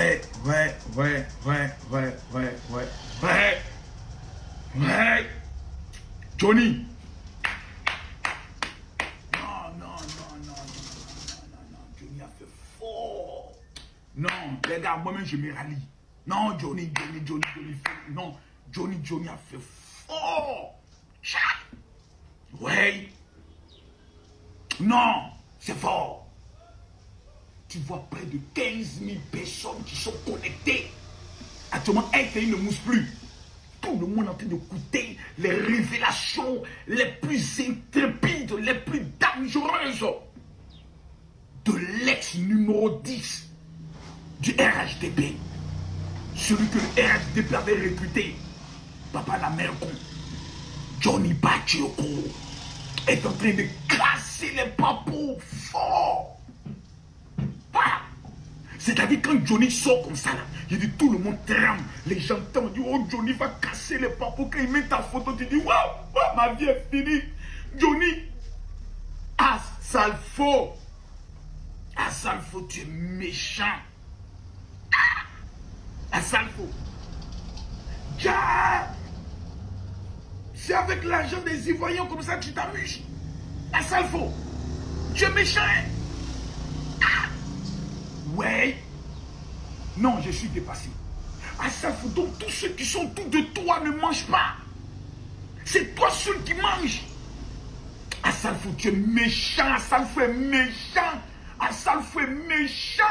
Ouais, ouais, ouais, ouais, ouais, ouais, ouais, ouais, ouais. Johnny. Non, non, non, non, non, non, non, non, non. Johnny a fait fort. Non, les gars, moi-même, je me rallie. Non, Johnny, Johnny, Johnny, Johnny. Non, Johnny, Johnny a fait fort. Ouais. Non, c'est fort. Tu vois près de 15 000 personnes qui sont connectées. Actuellement, RTI ne mousse plus. Tout le monde est en train d'écouter les révélations les plus intrépides, les plus dangereuses de l'ex numéro 10 du RHDP. Celui que le RHDP avait recruté. Papa la mère con. Johnny Bachioko est en train de casser les papous fort. Voilà. C'est-à-dire quand Johnny sort comme ça, là, il dit tout le monde tremble. Les gens t'entendent, oh Johnny va casser les papous. Quand il met ta photo, tu dis waouh, ma vie est finie. Johnny, Asalfo, Asalfo, tu es méchant. Asalfo, c'est avec l'argent des Ivoiriens comme ça que tu t'amuses. Asalfo, tu es méchant. Ouais. Non, je suis dépassé. Asalfo, donc tous ceux qui sont autour de toi ne mangent pas. C'est toi seul qui mange. Asalfo, tu es méchant. Asalfo est méchant. Asalfo est méchant.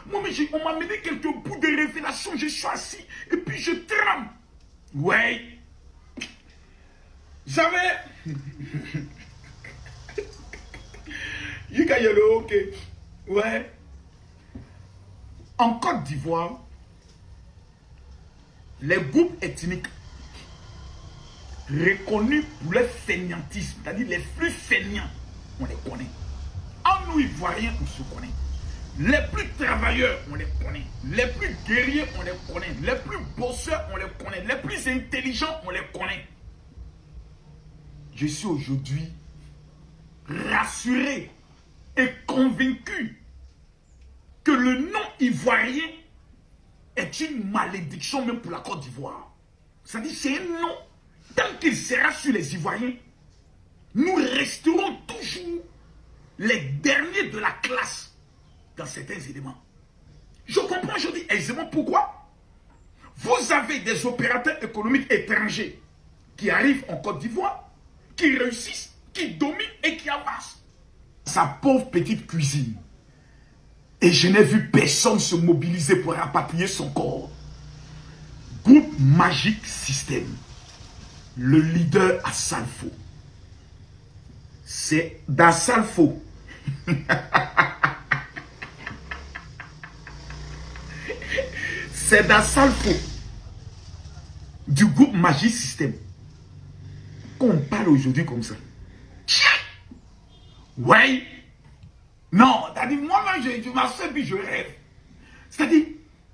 Moi, mais on m'a mené quelques bouts de révélation. Je suis assis et puis je tremble. Ouais. J'avais. You got yellow, ok. Ouais. En Côte d'Ivoire, les groupes ethniques reconnus pour leur fainéantisme, c'est-à-dire les plus fainéants, on les connaît. En nous, Ivoiriens, on se connaît. Les plus travailleurs, on les connaît. Les plus guerriers, on les connaît. Les plus bosseurs, on les connaît. Les plus intelligents, on les connaît. Je suis aujourd'hui rassuré et convaincu que le nom ivoirien est une malédiction même pour la Côte d'Ivoire. C'est-à-dire c'est un nom, tant qu'il sera sur les Ivoiriens, nous resterons toujours les derniers de la classe dans certains éléments. Je comprends aujourd'hui aisément pourquoi. Vous avez des opérateurs économiques étrangers qui arrivent en Côte d'Ivoire, qui réussissent, qui dominent et qui avancent. Sa pauvre petite cuisine. Et je n'ai vu personne se mobiliser pour rapatrier son corps. Groupe Magic System. Le leader Asalfo. C'est d'Asalfo. C'est d'Asalfo. Du groupe Magic System. Qu'on parle aujourd'hui comme ça. Ouais. Non, c'est-à-dire, moi-même, je m'assois et puis je rêve. C'est-à-dire,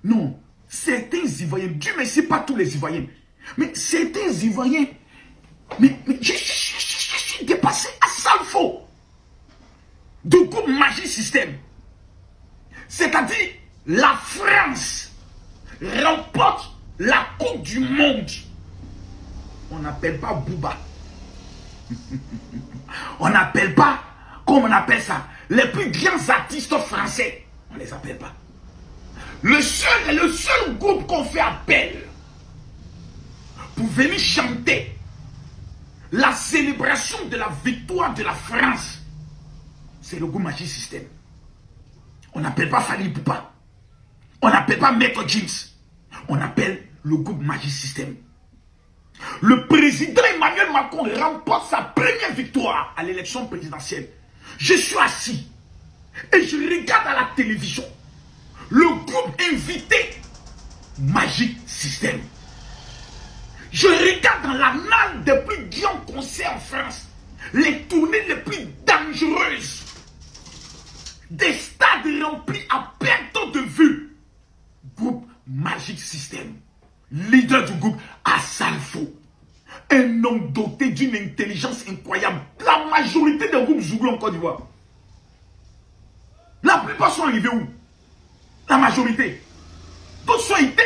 non, certains Ivoiriens, Dieu merci, pas tous les Ivoiriens, mais certains Ivoiriens, mais je suis dépassé à Salfo, de groupe Magic System. C'est-à-dire, la France remporte la Coupe du Monde. On n'appelle pas Bouba. On n'appelle pas, comme on appelle ça, les plus grands artistes français. On ne les appelle pas. Le seul groupe qu'on fait appel pour venir chanter la célébration de la victoire de la France, c'est le groupe Magic System. On n'appelle pas Fali Poupa. On n'appelle pas Maître Jeans. On appelle le groupe Magic System. Le président Emmanuel Macron remporte sa première victoire à l'élection présidentielle. Je suis assis et je regarde à la télévision le groupe invité Magic System. Je regarde dans l'annale des plus grands concerts en France, les tournées les plus dangereuses, des stades remplis à perte de vue. Groupe Magic System, leader du groupe Asalfo, un homme doté d'une intelligence incroyable. La majorité des groupes Zougou en Côte d'Ivoire, la plupart sont arrivés où? La majorité. D'autres sont été.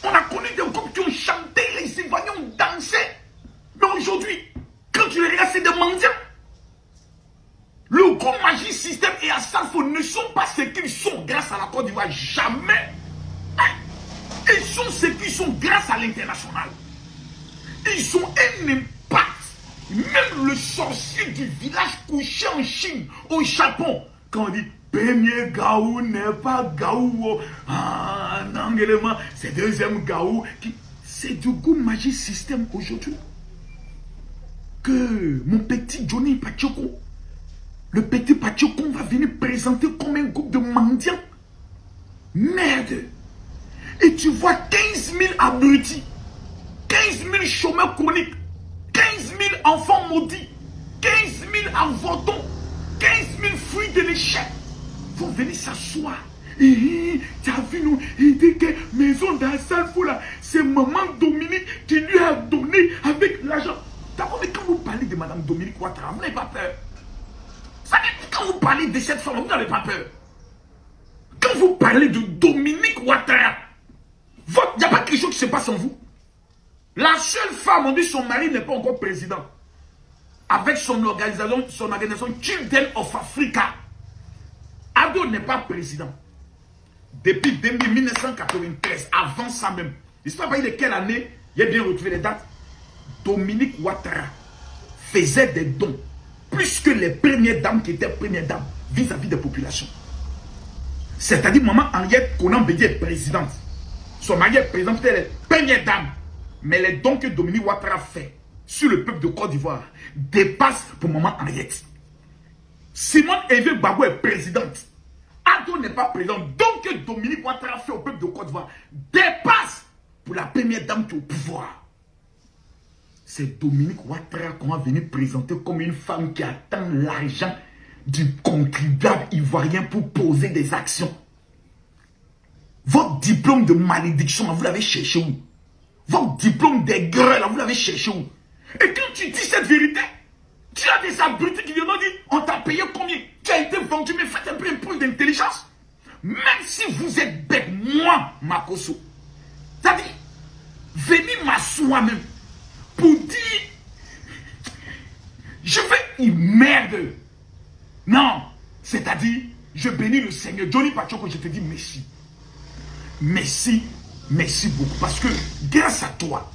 On a connu des groupes qui ont chanté, les Ivoiriens ont dansé. Mais aujourd'hui, quand tu les regardes, c'est des mendiants. Le groupe Magic System et Asafo ne sont pas ce qu'ils sont grâce à la Côte d'Ivoire. Jamais. Ils sont ce qu'ils sont grâce à l'international. Ils ont un impact. Même le sorcier du village couché en Chine, au Japon, quand on dit premier Gaou n'est pas Gaou, ah non, c'est deuxième Gaou, c'est du goût Magic System aujourd'hui. Que mon petit Johnny Pachoko, le petit Pachoko va venir présenter comme un groupe de mendiants. Merde. Et tu vois 15 000 abrutis, 15 000 chômeurs chroniques, 15 000 enfants maudits, 15 000 avortons, 15 000 fruits de l'échec vont venir s'asseoir. Tu as vu nous, il dit que maison d'Assalfo là, c'est maman Dominique qui lui a donné avec l'argent. D'abord, mais quand vous parlez de madame Dominique Ouattara, vous n'avez pas peur. Ça veut dire, quand vous parlez de cette femme, vous n'avez pas peur. Quand vous parlez de Dominique Ouattara, il n'y a pas quelque chose qui se passe en vous. La seule femme, on dit son mari n'est pas encore président. Avec son organisation Children of Africa. Ado n'est pas président. Depuis 1993, avant ça même. Je ne sais pas de quelle année, j'ai bien retrouvé les dates. Dominique Ouattara faisait des dons. Plus que les premières dames qui étaient premières dames vis-à-vis des populations. C'est-à-dire, maman Henriette Konan Bédié est présidente. Son mari est président, peut-être les premières dames. Mais les dons que Dominique Ouattara fait sur le peuple de Côte d'Ivoire dépassent pour maman Henriette. Simone Eve Gbagbo est présidente. Ado n'est pas président. Donc que Dominique Ouattara fait au peuple de Côte d'Ivoire dépasse pour la première dame qui est au pouvoir. C'est Dominique Ouattara qu'on va venir présenter comme une femme qui attend l'argent du contribuable ivoirien pour poser des actions. Votre diplôme de malédiction, vous l'avez cherché où? Votre diplôme d'aigreur, vous l'avez cherché où? Et quand tu dis cette vérité, tu as des abrutis qui viennent dire, on t'a payé combien? Tu as été vendu, mais faites un peu un peu d'intelligence. Même si vous êtes bête, moi, Makoso, c'est-à-dire, venez m'asseoir même pour dire, je vais y merde. Non, c'est-à-dire, je bénis le Seigneur. Johnny Pachoko, je te dis merci. Merci, merci beaucoup. Parce que grâce à toi,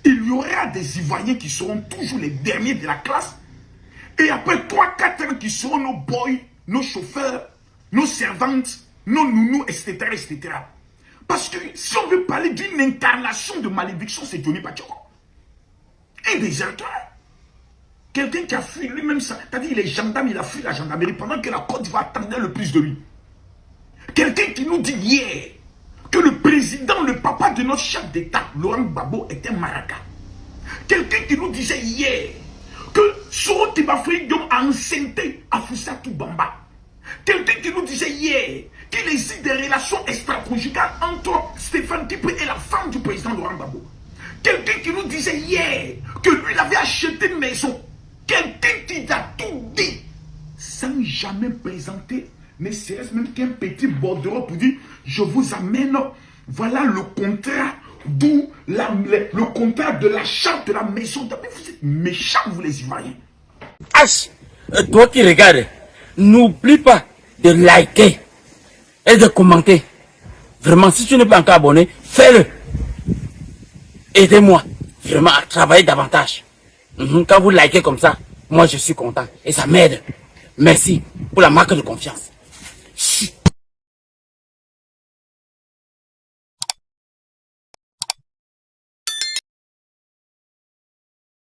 il y aura des Ivoiriens qui seront toujours les derniers de la classe. Et après 3-4 ans qui seront nos boys, nos chauffeurs, nos servantes, nos nounous, etc., etc. Parce que si on veut parler d'une incarnation de malédiction, c'est Johnny Pachoko. Un déserteur. Quelqu'un qui a fui lui-même ça. C'est-à-dire, il est gendarme, il a fui la gendarmerie pendant que la Côte d'Ivoire attendait le plus de lui. Quelqu'un qui nous dit hier que le président, le papa de notre chef d'État, Laurent Gbagbo, était maraca. Quelqu'un qui nous disait hier que Soro Tibafri Diom a enceinté Afoussatu Bamba. Quelqu'un qui nous disait hier qu'il existe des relations extra-conjugales entre Stéphane Tipre et la femme du président Laurent Gbagbo. Quelqu'un qui nous disait hier que lui, il avait acheté une maison. Quelqu'un qui a tout dit sans jamais présenter, ne serait-ce même qu'un petit bordereau pour dire, je vous amène, voilà le contrat, d'où le contrat de l'achat de la maison. Vous êtes méchants, vous les Ivoiriens. H, toi qui regardes, n'oublie pas de liker et de commenter. Vraiment, si tu n'es pas encore abonné, fais-le. Aidez-moi vraiment à travailler davantage. Quand vous likez comme ça, moi je suis content et ça m'aide. Merci pour la marque de confiance.